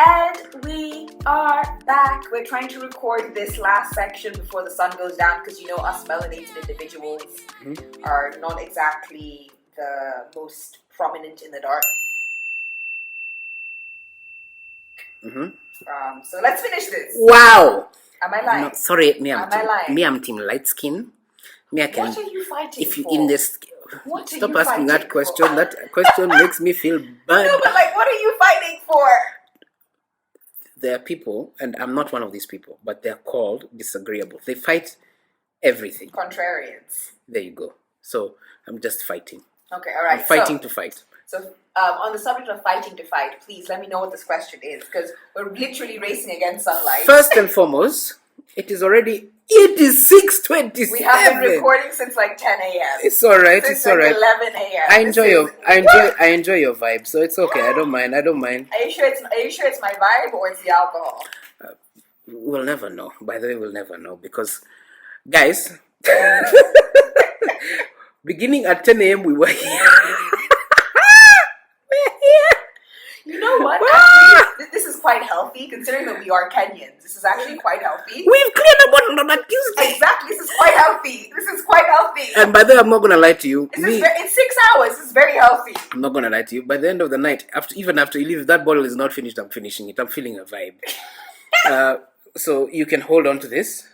And we are back. We're trying to record this last section before the sun goes down because us melanated individuals are not exactly the most prominent in the dark. So let's finish this. Wow. Am I lying? No, sorry, lying? I'm team light skin. What are you fighting if you for? in this What stop are you asking that question. For? That question makes me feel bad. No, but what are you fighting for? There are people, and I'm not one of these people, but they're called disagreeable. They fight everything. Contrarians. There you go. So I'm just fighting. Okay, all right. I'm fighting to fight. So on the subject of fighting to fight, please let me know what this question is, because we're literally racing against sunlight. First and foremost, it is 6:27. We have been recording since 10 a.m. It's all right. Since it's all right. 11 a.m. I enjoy your vibe, so it's okay. I don't mind. Are you sure it's my vibe or it's the alcohol? We'll never know. By the way, we'll never know because, guys, beginning at 10 a.m. we were here. You know what? Actually, this is quite healthy considering that we are Kenyans. This is actually quite healthy. We've cleared a bottle on that Tuesday. Exactly. This is quite healthy. And by the way, I'm not gonna lie to you. It's 6 hours. This is very healthy. I'm not gonna lie to you. By the end of the night, even after you leave, if that bottle is not finished, I'm finishing it. I'm feeling a vibe. So you can hold on to this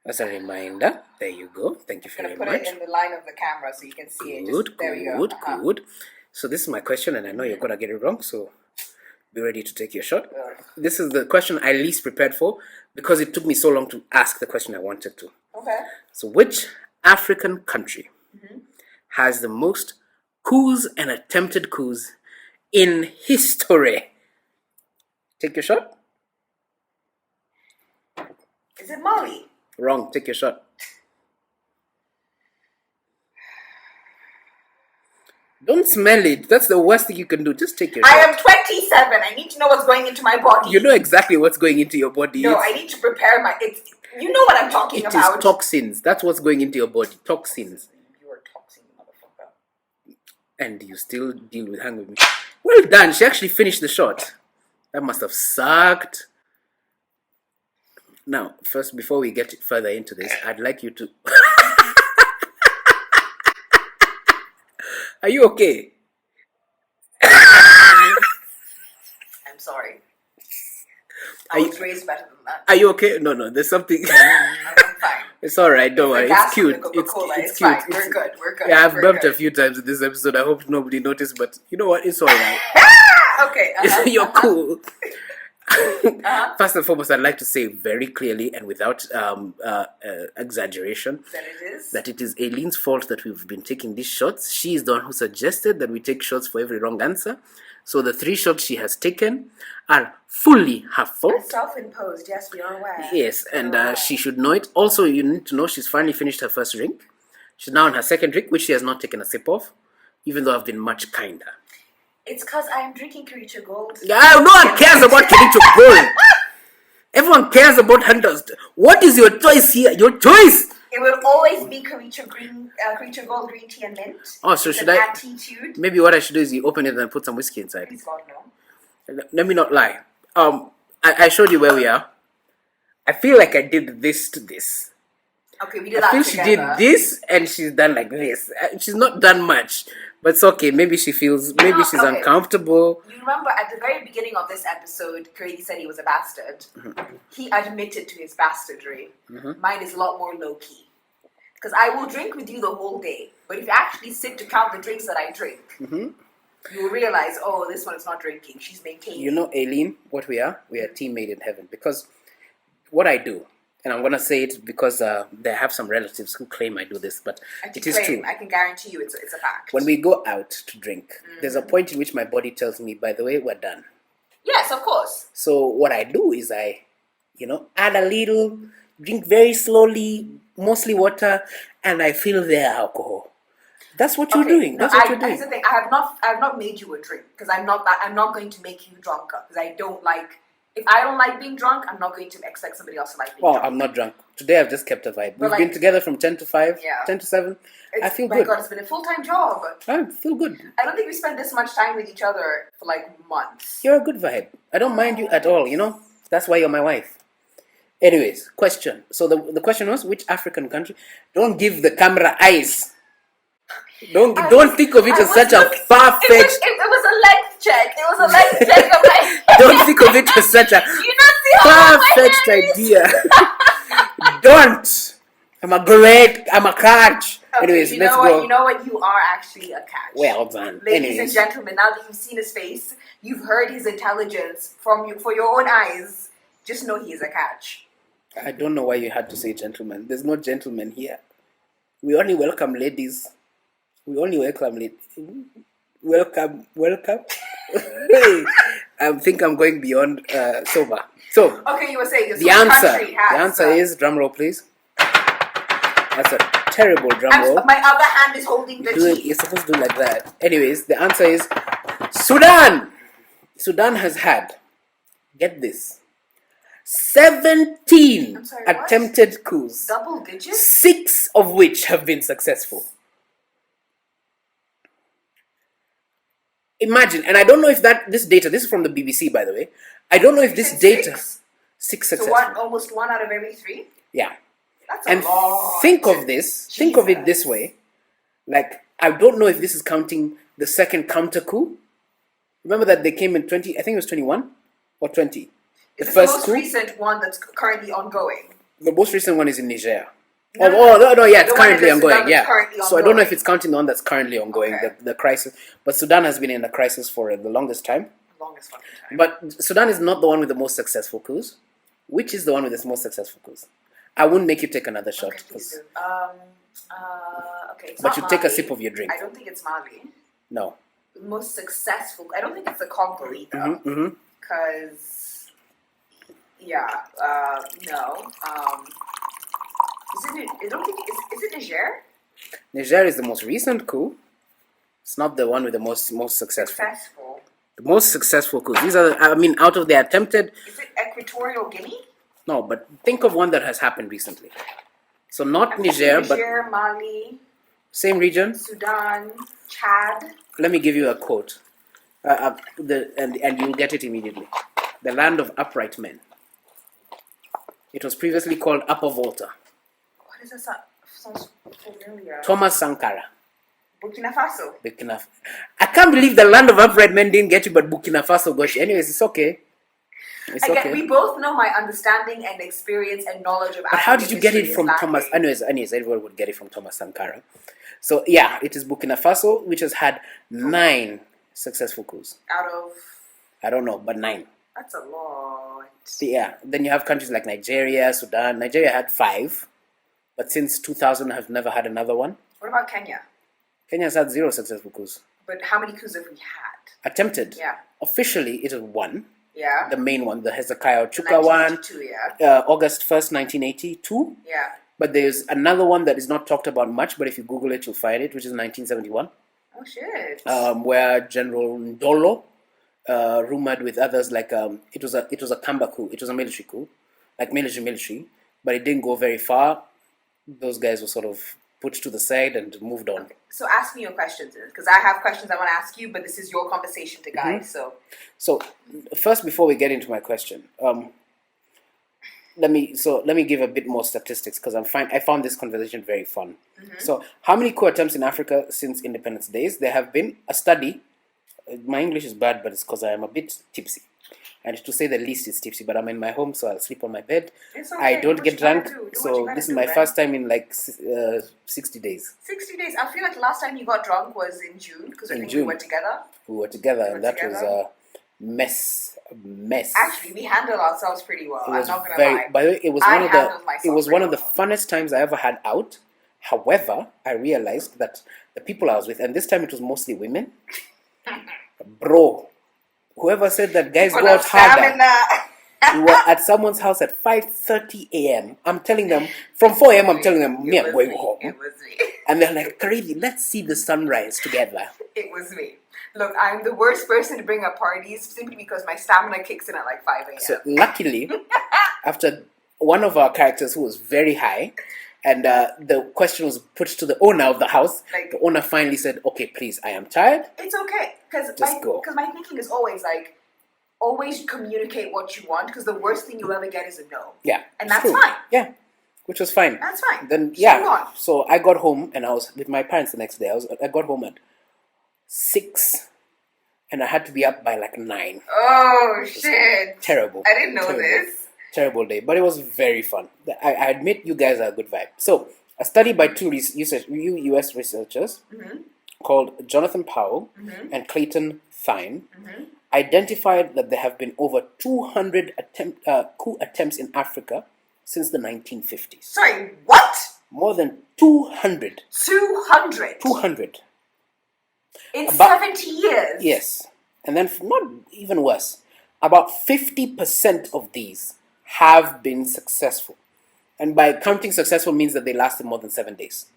as a reminder. There you go. Thank you very much. Put it in the line of the camera so you can see it. There we go. Good. So this is my question, and I know you're gonna get it wrong. So be ready to take your shot. This is the question I least prepared for because it took me so long to ask the question I wanted to. Okay. So which African country has the most coups and attempted coups in history? Take your shot. Is it Mali? Wrong. Take your shot. Don't smell it. That's the worst thing you can do. Just take your shot. I am 27. I need to know what's going into my body. You know exactly what's going into your body. No, I need to prepare my... You know what I'm talking about. It is toxins. That's what's going into your body. Toxins. You are toxin, motherfucker. And you still hang with me. Well done. She actually finished the shot. That must have sucked. Now, first, before we get further into this, I'd like you to... Are you okay? I'm sorry. I was raised better than that. Are you okay? No, there's something... I'm fine. It's alright, don't worry. It's cute. It's cute. Fine. We're good. Yeah, I've burped a few times in this episode. I hope nobody noticed, but you know what? It's alright. Okay. You're cool. First and foremost, I'd like to say very clearly and without exaggeration that it is Aileen's fault that we've been taking these shots. She is the one who suggested that we take shots for every wrong answer. So the 3 shots she has taken are fully her fault. Self-imposed, yes, we are aware. Yes, and she should know it. Also, you need to know she's finally finished her first drink. She's now on her second drink, which she has not taken a sip of, even though I've been much kinder. It's because I'm drinking Kariithi Gold. Yeah, no one cares about Kariithi Gold. Everyone cares about hunters. What is your choice here? Your choice. It will always be Kariithi Gold green tea and mint. Oh, so should I? Attitude. Maybe what I should do is you open it and put some whiskey inside. Please God no. Let me not lie. I showed you where we are. I feel like I did this to this. Okay, we did that together. She did this and she's done like this. She's not done much. But it's okay. Maybe she feels... Maybe she's uncomfortable. You remember at the very beginning of this episode, Kariithi said he was a bastard. He admitted to his bastardry. Mine is a lot more low-key. Because I will drink with you the whole day. But if you actually sit to count the drinks that I drink, you will realize, oh, this one is not drinking. She's maintaining. You know, Aileen, what we are? We are team made in heaven. Because what I do... And I'm going to say it because they have some relatives who claim I do this, but it is true. I can guarantee you it's a fact. When we go out to drink, there's a point in which my body tells me, by the way, we're done. Yes, of course. So what I do is I, add a little, drink very slowly, mostly water, and I fill their alcohol. That's what you're doing. That's what you're doing. Here's the thing. I have not made you a drink because I'm not going to make you drunker because I don't like If I don't like being drunk, I'm not going to expect somebody else to like being drunk. I'm not drunk. Today I've just kept a vibe. But We've been together from 10 to 5, Yeah. 10 to 7. I feel my good. God, it's been a full-time job. I feel good. I don't think we spent this much time with each other for like months. You're a good vibe. I don't mind you at all, you know? That's why you're my wife. Anyways, question. So the question was, which African country? Don't give the camera eyes. Don't think of it as such a far-fetched... It was a leg check. It was a leg check of my... Don't think of it as such a You don't see how far-fetched my hair is? idea. Don't. I'm a catch. Okay, Anyways, let's what? go. You know what? You are actually a catch. Well done. Ladies and Anyways. gentlemen, now that you've seen his face, you've heard his intelligence from you for your own eyes. Just know he is a catch. I don't know why you had to say gentlemen. There's no gentlemen here. We only welcome ladies. We only welcome ladies. Welcome. I think I'm going beyond sober. So, Okay, you were saying the answer is, drum roll please. That's a terrible drum roll. My other hand is holding the tea. You're supposed to do like that. Anyways, the answer is Sudan. Sudan has had, get this, 17 I'm sorry, what? attempted coups. Double digits? 6 of which have been successful. Imagine, and I don't know if this data, this is from the BBC by the way, I don't know if this data, 6 successful. So almost 1 out of every 3? Yeah. That's And a lot. think of it this way, like, I don't know if this is counting the second counter coup. Remember that they came in 20, I think it was 21 or 20. Is this the most recent one that's currently ongoing? The most recent one is in Niger. No, Yeah, it's the one currently in Sudan ongoing. Yeah. currently So I don't know if ongoing. it's counting the one that's currently ongoing, Okay. the crisis. But Sudan has been in a crisis for the longest time. Longest fucking time. But Sudan is not the one with the most successful coups. Which is the one with the most successful coups? I wouldn't make you take another shot. Okay, please 'cause- do. Okay, it's but not you take a Mali. sip of your drink. I don't think it's Mali. No. The most successful. I don't think it's the Congo either. Mm-hmm. Because, no. I don't think is it Niger? Niger is the most recent coup. It's not the one with the most successful. Successful. The most successful coups. These are, out of the attempted. Is it Equatorial Guinea? No, but think of one that has happened recently. So not Niger, but Niger, Mali, same region. Sudan, Chad. Let me give you a quote, and you'll get it immediately. The land of upright men. It was previously called Upper Volta. What is this? Sounds familiar. Thomas Sankara. Burkina Faso. I can't believe the land of upright men didn't get you, but Burkina Faso got you. Anyways, it's okay. It's okay. We both know my understanding and experience and knowledge of. But how did you get it history from is Thomas? lacking. Anyways, everyone would get it from Thomas Sankara. So yeah, it is Burkina Faso, which has had 9 successful coups. Out of. I don't know, but 9. That's a lot. Yeah. Then you have countries like Nigeria, Sudan. Nigeria had 5, but since 2000 have never had another one. What about Kenya? Kenya has had 0 successful coups. But how many coups have we had? Attempted. Yeah. Officially, it is 1. Yeah. The main one, the Hezekiah Chuka one. 1982, yeah. August 1st, 1982. Yeah. But there's another one that is not talked about much, but if you Google it, you'll find it, which is 1971. Oh shit. Where General Ndolo, rumored with others, like it was a Kamba coup, it was a military coup, like military, but it didn't go very far. Those guys were sort of put to the side and moved on. So ask me your questions, because I have questions I want to ask you, but this is your conversation to guide. So first, before we get into my question, let me give a bit more statistics because I found this conversation very fun. So, how many coup attempts in Africa since Independence Days? There have been a study. My English is bad, but it's because I am a bit tipsy. And to say the least, it's tipsy. But I'm in my home, so I'll sleep on my bed. It's okay. I don't Do get what you gotta drunk, do. Do what so you gotta this is do, my man. first time in like 60 days. 60 days. I feel like the last time you got drunk was in June, because I think we were together. We were together, and that was together. a mess. Actually, we handled ourselves pretty well. It I'm was not gonna very. lie. By the way, it was I one of the. handled myself It was one pretty of the funnest times I ever had out. However, I realized that the people I was with, and this time it was mostly women. Bro, whoever said that guys go out harder. We were at someone's house at 5:30 a.m. I'm telling them from 4 a.m. I'm telling them me I'm going home, It was me. and they're like, Kariithi, let's see the sunrise together. It was me. Look, I'm the worst person to bring up parties simply because my stamina kicks in at like 5 a.m. So luckily, after one of our characters who was very high, and the question was put to the owner of the house, Like, the owner finally said, "Okay, please, I am tired. it's okay. Because go." my thinking is always like, always communicate what you want, because the worst thing you'll ever get is a no. Yeah, And it's that's true. fine. Yeah, which was fine. That's fine. Then Just move on. so I got home and I was with my parents the next day. I got home at 6, and I had to be up by like 9. Oh, shit. Terrible. I didn't know Terrible. this. Terrible day, but it was very fun. I admit you guys are a good vibe. So, a study by two US researchers called Jonathan Powell and Clayton Thine identified that there have been over 200 coup attempts in Africa since the 1950s. Sorry, what? More than 200. 200? 200. In 70 years? Yes. And then, not even worse, about 50% of these have been successful. And by counting successful means that they lasted more than 7 days.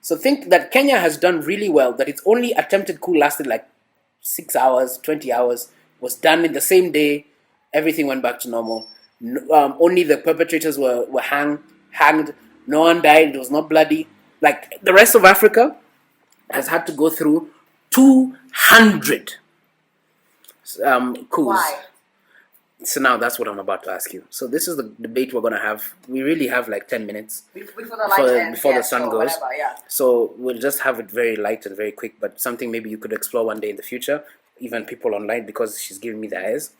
So think that Kenya has done really well, that its only attempted coup lasted like 6 hours, 20 hours, was done in the same day, everything went back to normal. Only the perpetrators were hanged, no one died, it was not bloody. Like the rest of Africa has had to go through 200 coups. Why? So now that's what I'm about to ask you. So this is the debate we're going to have. We really have like 10 minutes Before the light ends. before Yeah, the sun sure, goes. whatever, yeah. So we'll just have it very light and very quick, but something maybe you could explore one day in the future, even people online, because she's giving me the eyes.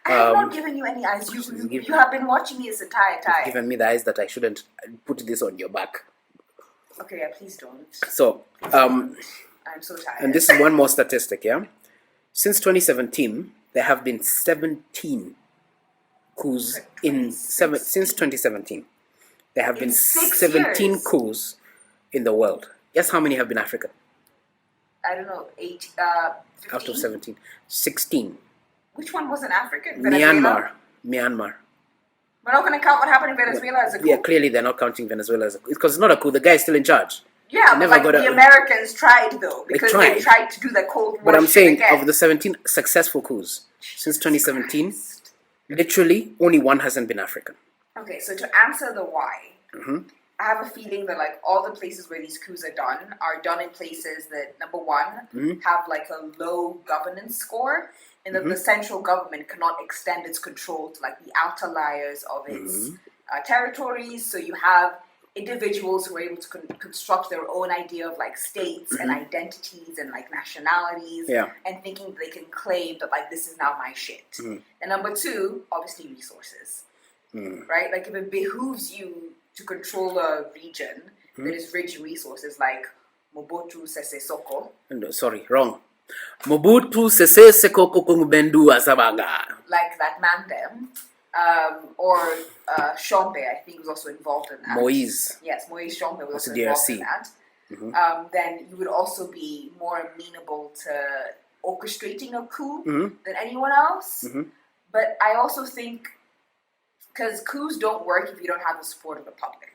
I have not given you any eyes. You have been watching me this entire time. Given me the eyes that I shouldn't put this on your back. Okay, yeah, please don't. So, I'm so tired. and this is one more statistic, yeah? Since 2017, there have been 17 coups since 2017. There have been 17 years. coups in the world. Guess how many have been African? I don't know, 15? Out of 17. 16. Which one wasn't African? Myanmar. We're not going to count what happened in Venezuela as a coup. Yeah, clearly they're not counting Venezuela as a coup. Because it's not a coup. The guy is still in charge. Yeah, They but like got the Americans tried though, because they tried. tried to do the Cold War. But I'm shit saying, again. of the 17 successful coups since 2017, literally only one hasn't been African. Okay, so to answer the why, I have a feeling that like all the places where these coups are done in places that, number one, have like a low governance score, and that the central government cannot extend its control to like the outer layers of its territories. So you have individuals who are able to construct their own idea of like states and identities and like nationalities, and thinking that they can claim that like this is now my shit. And number two, obviously resources, right? Like if it behooves you to control a region that is rich in resources, like Mobutu Sese Seko. Sorry, wrong. Mobutu Sese Seko Bendu Asabaga. Like that man them. Or Shombe, I think, was also involved in that. Moise. Yes, Moise Shombe was also DRC. involved in that. Then you would also be more amenable to orchestrating a coup than anyone else. But I also think, because coups don't work if you don't have the support of the public,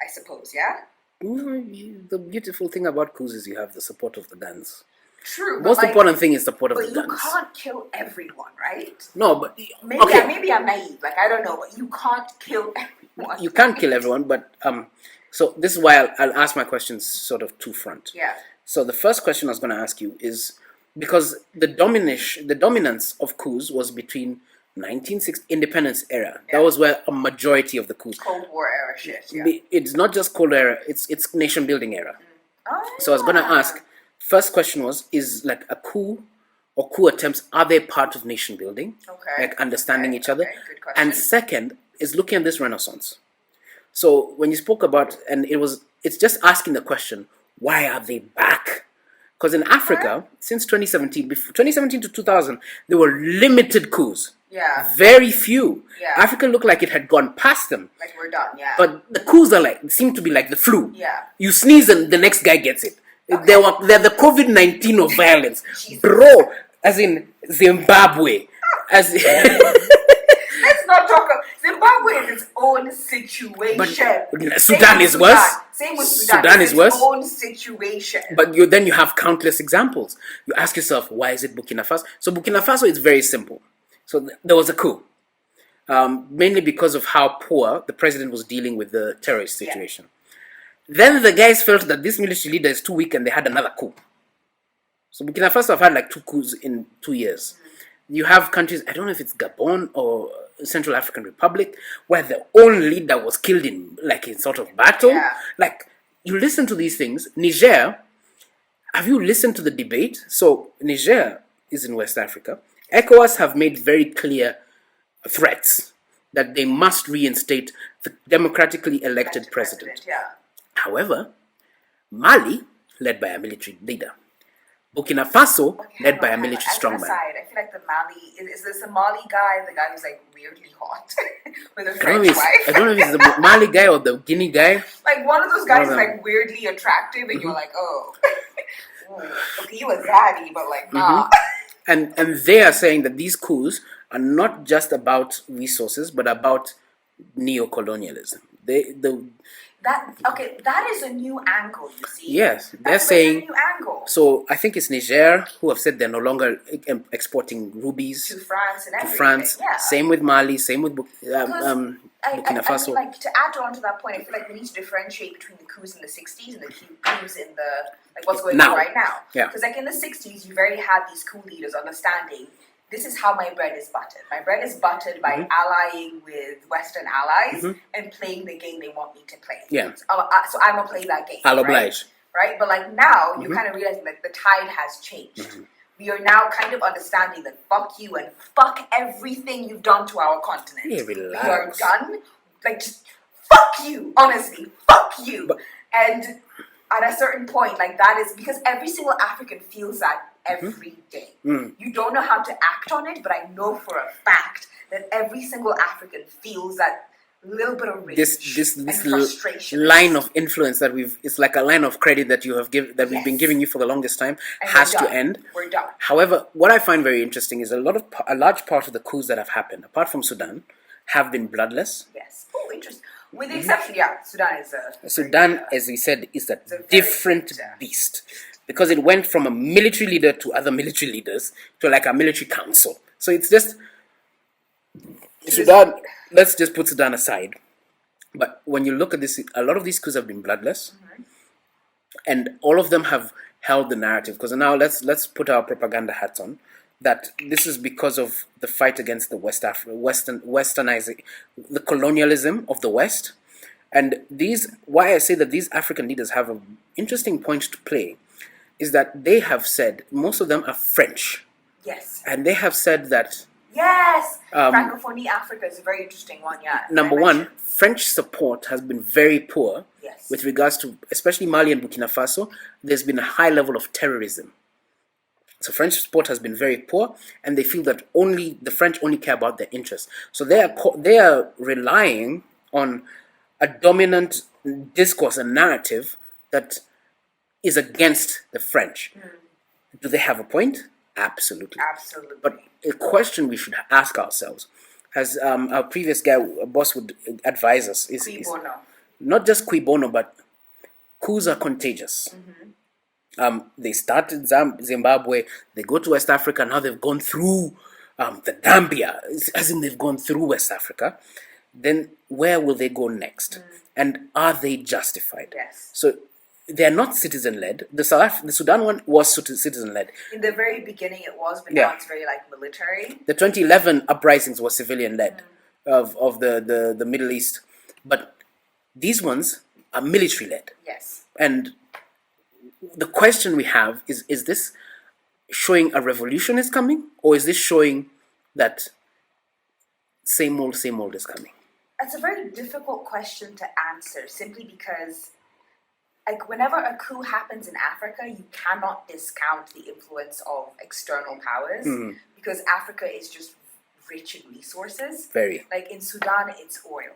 I suppose, yeah? The beautiful thing about coups is you have the support of the guns. True. Most important thing is support of the guns. But you can't kill everyone, right? No, but maybe I'm naive. Like I don't know, but you can't kill everyone. You can't kill everyone, but so this is why I'll ask my questions sort of two front. Yeah. So the first question I was going to ask you is because the dominance of coups was between 1960 independence era. Yeah. That was where a majority of the coups. Cold War era shit. Yeah. It's not just Cold War era. It's nation building era. Oh, So I was going to ask. First question is like a coup or coup attempts, are they part of nation building? Okay. Like understanding each other? Good question. And second is looking at this renaissance. So when you spoke about, and it's just asking the question, why are they back? Because in Africa, since 2017 to 2000, there were limited coups. Yeah. Very few. Yeah. Africa looked like it had gone past them. Like we're done, yeah. But the coups seem to be like the flu. Yeah. You sneeze and the next guy gets it. Okay. They're the COVID-19 of violence. Jesus. Bro, as in Zimbabwe. Let's not talk about Zimbabwe is its own situation. But Sudan is worse. Same with Sudan. Sudan it's is worse. Its own situation. But then you have countless examples. You ask yourself, why is it Burkina Faso? So Burkina Faso is very simple. So there was a coup, mainly because of how poor the president was dealing with the terrorist situation. Then the guys felt that this military leader is too weak, and they had another coup. So Burkina Faso have had like 2 coups in 2 years. You have countries, I don't know if it's Gabon or Central African Republic, where the own leader was killed in sort of battle. Yeah. Like, you listen to these things. Niger, have you listened to the debate? So Niger is in West Africa. ECOWAS have made very clear threats that they must reinstate the democratically elected president. Yeah. However, Mali, led by a military leader. Burkina Faso, led by a military strongman. I feel like the Mali is this the Mali guy, the guy who's like weirdly hot with a French wife? I don't know if it's the Mali guy or the Guinea guy. Like one of those guys is like weirdly attractive, and you're like, oh, okay, you a zaddy, but like nah. And they are saying that these coups are not just about resources, but about neo-colonialism. That is a new angle, you see. Yes, they're saying. A new angle. So I think it's Niger who have said they're no longer exporting rubies to France and everything. France. Yeah. Same with Mali. Same with Burkina Faso. I mean, like to add on to that point, I feel like we need to differentiate between the coups in the '60s and the coups in the what's going on right now. Yeah. Because like in the '60s, you very had these coup leaders understanding. This is how my bread is buttered. My bread is buttered by allying with Western allies and playing the game they want me to play. Yeah. So I'm gonna play that game. I'll oblige. Right? But like now, you kind of realize that the tide has changed. We are now kind of understanding that fuck you and fuck everything you've done to our continent. Yeah, relax. We are done. Like, just fuck you. Honestly, fuck you. And at a certain point, like that is because every single African feels that every day. You don't know how to act on it, but I know for a fact that every single African feels that little bit of rage this and frustration. Line of influence that it's like a line of credit that you have we've been giving you for the longest time and has to end. We're done. However, what I find very interesting is a large part of the coups that have happened, apart from Sudan, have been bloodless. Yes. Oh, interesting. With the exception, Sudan, as we said, is a different beast. Because it went from a military leader to other military leaders to like a military council. So it's just Sudan. Let's just put Sudan aside. But when you look at this, a lot of these coups have been bloodless, and all of them have held the narrative. Because now let's put our propaganda hats on. That this is because of the fight against the westernizing, the colonialism of the West, and why I say that these African leaders have an interesting point to play. Is that they have said, most of them are French. Yes. And they have said that... Yes! Francophonie Africa is a very interesting one, yeah. Number one, French support has been very poor with regards to, especially Mali and Burkina Faso, there's been a high level of terrorism. So French support has been very poor, and they feel that the French only care about their interests. So they are relying on a dominant discourse and narrative that is against the French. Do they have a point? Absolutely. Absolutely. But a question we should ask ourselves, as our previous boss would advise us, is not just cui bono, but coups are contagious. They started Zimbabwe, they go to West Africa, now they've gone through the Gambia, as in they've gone through West Africa. Then where will they go next? And are they justified? Yes. So they're not citizen-led. The Sudan one was citizen-led. In the very beginning it was, but now it's very like military. The 2011 uprisings were civilian-led of the Middle East. But these ones are military-led. Yes. And the question we have is this showing a revolution is coming? Or is this showing that same old is coming? It's a very difficult question to answer, simply because like whenever a coup happens in Africa, you cannot discount the influence of external powers because Africa is just rich in resources. Very. Like in Sudan, it's oil.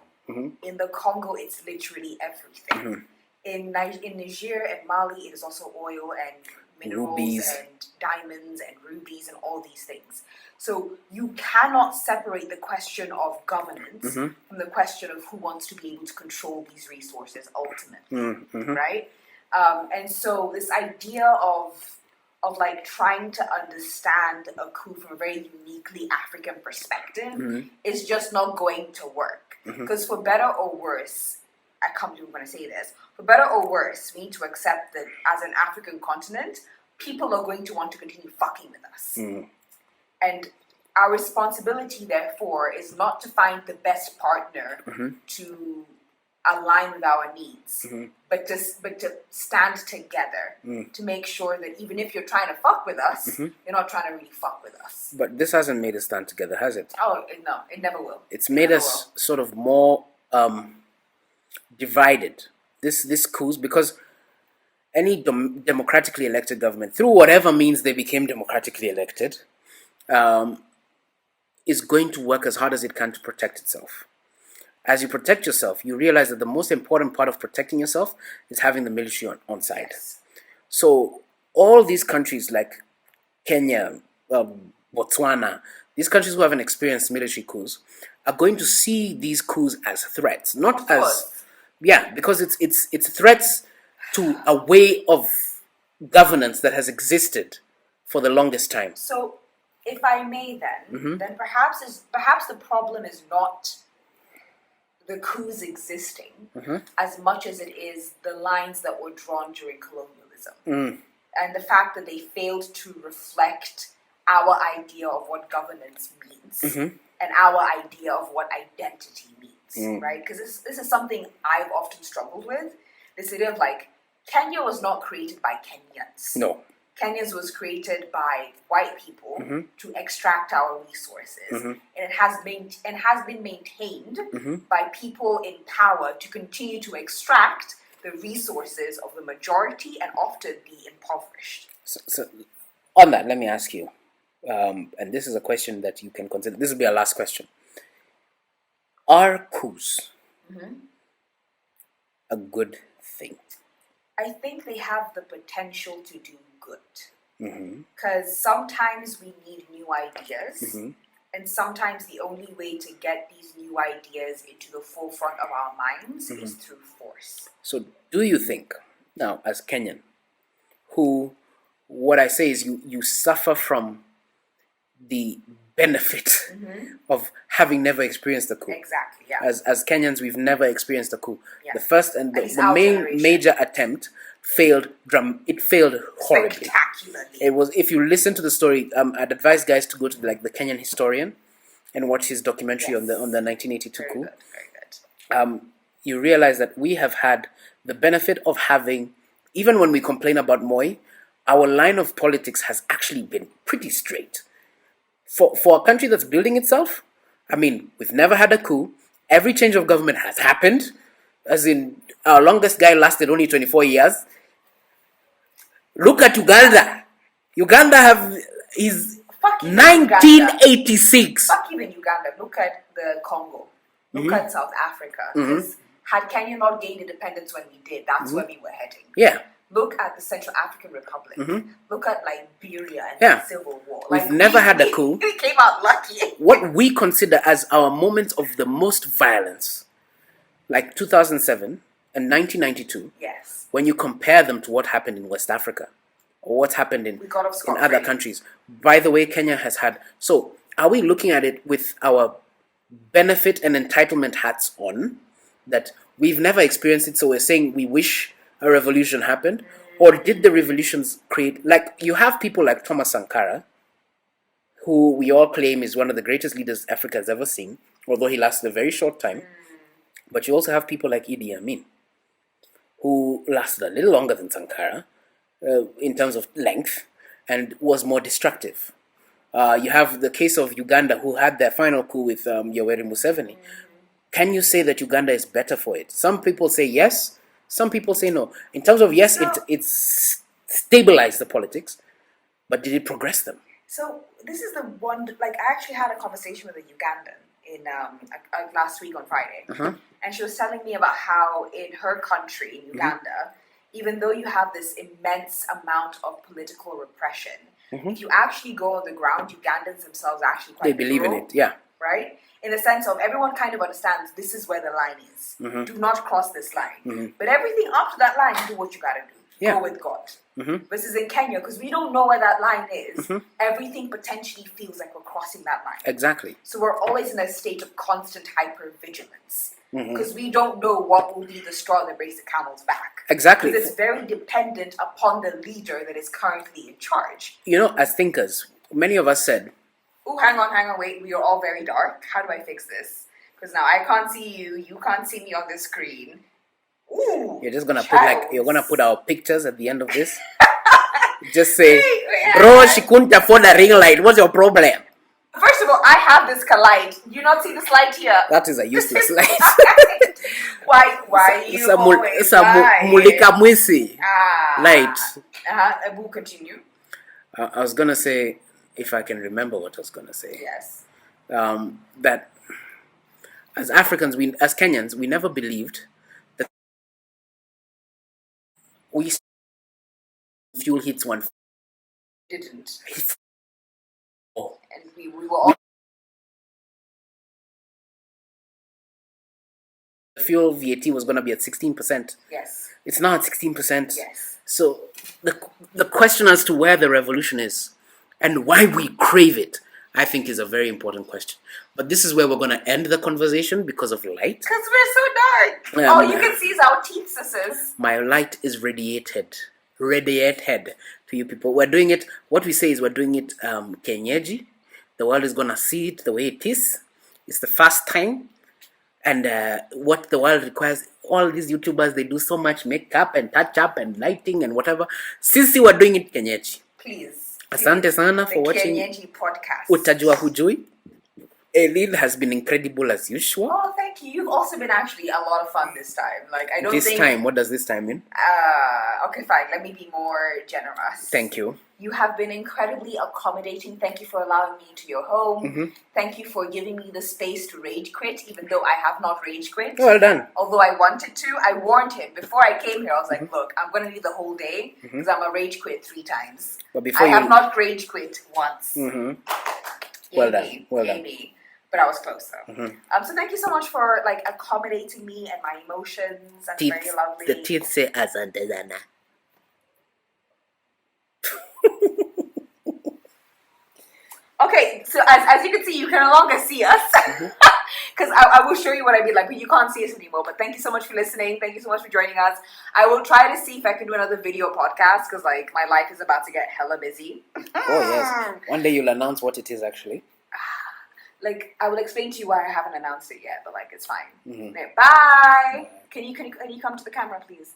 In the Congo, it's literally everything. In Niger and Mali, it is also oil and minerals rubies. and diamonds and rubies and all these things. So you cannot separate the question of governance from the question of who wants to be able to control these resources ultimately, right? And so this idea of like trying to understand a coup from a very uniquely African perspective is just not going to work. Because for better or worse, I can't believe I'm going to say this, for better or worse, we need to accept that as an African continent, people are going to want to continue fucking with us. And our responsibility, therefore, is not to find the best partner to align with our needs, but to stand together to make sure that even if you're trying to fuck with us, you're not trying to really fuck with us. But this hasn't made us stand together, has it? Oh, no, it never will. It's made us sort of more divided. This coups, because any democratically elected government, through whatever means they became democratically elected, is going to work as hard as it can to protect itself. As you protect yourself, you realize that the most important part of protecting yourself is having the military on side. Yes. So all these countries like Kenya, Botswana, these countries who haven't experienced military coups are going to see these coups as threats, not as because it's threats to a way of governance that has existed for the longest time. So, if I may, then perhaps the problem is not the coups existing as much as it is the lines that were drawn during colonialism and the fact that they failed to reflect our idea of what governance means and our idea of what identity means, right? Because this is something I've often struggled with. This idea of like, Kenya was not created by Kenyans. No. Kenya's was created by white people to extract our resources, and it has been maintained by people in power to continue to extract the resources of the majority and often the impoverished. So on that, let me ask you, and this is a question that you can consider. This will be our last question. Are coups a good thing? I think they have the potential to do good. Because sometimes we need new ideas, and sometimes the only way to get these new ideas into the forefront of our minds is through force. So do you think, now as Kenyan, who, what I say is you suffer from the benefit of having never experienced a coup. Exactly, yeah. As Kenyans, we've never experienced a coup. Yeah. The first and the main major attempt failed. It failed horribly. Spectacularly. It was. If you listen to the story, I'd advise guys to go to the Kenyan historian and watch his documentary on the 1982 coup. Very good. You realize that we have had the benefit of having, even when we complain about Moi, our line of politics has actually been pretty straight. For a country that's building itself, I mean, we've never had a coup. Every change of government has happened. As in, our longest guy lasted only 24 years. Look at Uganda. Uganda is 1986. Fuck even Uganda. Look at the Congo. Look at South Africa. Because had Kenya not gained independence when we did, that's where we were heading. Yeah. Look at the Central African Republic. Look at Liberia and the Civil War. We've never had a coup. We came out lucky. What we consider as our moments of the most violence, like 2007 and 1992, when you compare them to what happened in West Africa or what's happened in other countries. By the way, Kenya has had. So, are we looking at it with our benefit and entitlement hats on, that we've never experienced it, so we're saying we wish a revolution happened? Or did the revolutions create, like, you have people like Thomas Sankara, who we all claim is one of the greatest leaders Africa has ever seen, although he lasted a very short time. But you also have people like Idi Amin, who lasted a little longer than Sankara in terms of length and was more destructive. You have the case of Uganda, who had their final coup with Yoweri Museveni. Can you say that Uganda is better for it? Some people say yes. Some people say no. In terms of yes, it's stabilized the politics, but did it progress them? So this is the one, like, I actually had a conversation with a Ugandan in last week on Friday, and she was telling me about how in her country, in Uganda, even though you have this immense amount of political repression, if you actually go on the ground, Ugandans themselves are actually quite They believe in liberal, it, yeah. right? In the sense of everyone kind of understands this is where the line is. Do not cross this line. But everything up to that line, do what you gotta do. Yeah. Go with God. Versus in Kenya, because we don't know where that line is, everything potentially feels like we're crossing that line. Exactly. So we're always in a state of constant hypervigilance. Because we don't know what will be the straw that breaks the camel's back. Exactly. Because it's very dependent upon the leader that is currently in charge. You know, as thinkers, many of us said, Oh, hang on, wait. We are all very dark. How do I fix this? Because now I can't see you. You can't see me on the screen. Ooh, you're just gonna shadows. put our pictures at the end of this. Just say, Wait, bro, she couldn't afford a ring light. What's your problem? First of all, I have this light. You not see this light here? That is a useless light. Why you always lie? Mulika mwisi light. We'll continue. I was gonna say, if I can remember what I was gonna say. Yes. That as Africans, as Kenyans, we never believed that we fuel hits one. Didn't. Oh. And we were all. The fuel VAT was gonna be at 16%. Yes. It's now at 16%. Yes. So the question as to where the revolution is and why we crave it, I think, is a very important question. But this is where we're going to end the conversation because of light. Because we're so dark. All you can see is our teeth, sisters. My light is radiated to you people. We're doing it, what we say is we're doing it kenyeji. The world is going to see it the way it is. It's the first time. And what the world requires, all these YouTubers, they do so much makeup and touch up and lighting and whatever. Sisi we're doing it kenyeji. Please. Asante sana for watching Kenyeji podcast. Utajua Hujui. Aileen has been incredible as usual. Oh, thank you. You've also been actually a lot of fun this time. Like, I don't This think... time, what does this time mean? Okay, fine. Let me be more generous. Thank you. You have been incredibly accommodating. Thank you for allowing me into your home. Thank you for giving me the space to rage quit, even though I have not rage quit. Well done. Although I wanted to, I warned him. Before I came here, I was like, look, I'm going to need the whole day because I'm a rage quit 3 times. But before I have not rage quit once. Well done. Well done. But I was close though. So thank you so much for like accommodating me and my emotions. That's very lovely. The teeth say asante sana. Okay, so as you can see, you can no longer see us because I will show you what I mean. Like, you can't see us anymore. But thank you so much for listening. Thank you so much for joining us. I will try to see if I can do another video podcast because like my life is about to get hella busy. Oh yes, one day you'll announce what it is actually. Like, I will explain to you why I haven't announced it yet, but like it's fine. Okay, bye. Can you come to the camera, please?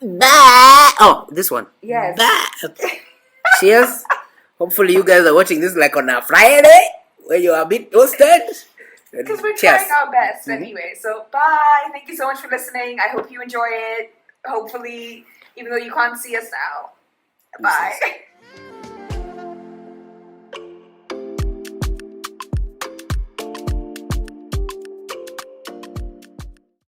Bye. Oh, this one. Yes. Bye. Cheers. Hopefully you guys are watching this like on a Friday where you are a bit toasted. Because we're trying our best anyway. So bye. Thank you so much for listening. I hope you enjoy it. Hopefully, even though you can't see us now. Bye.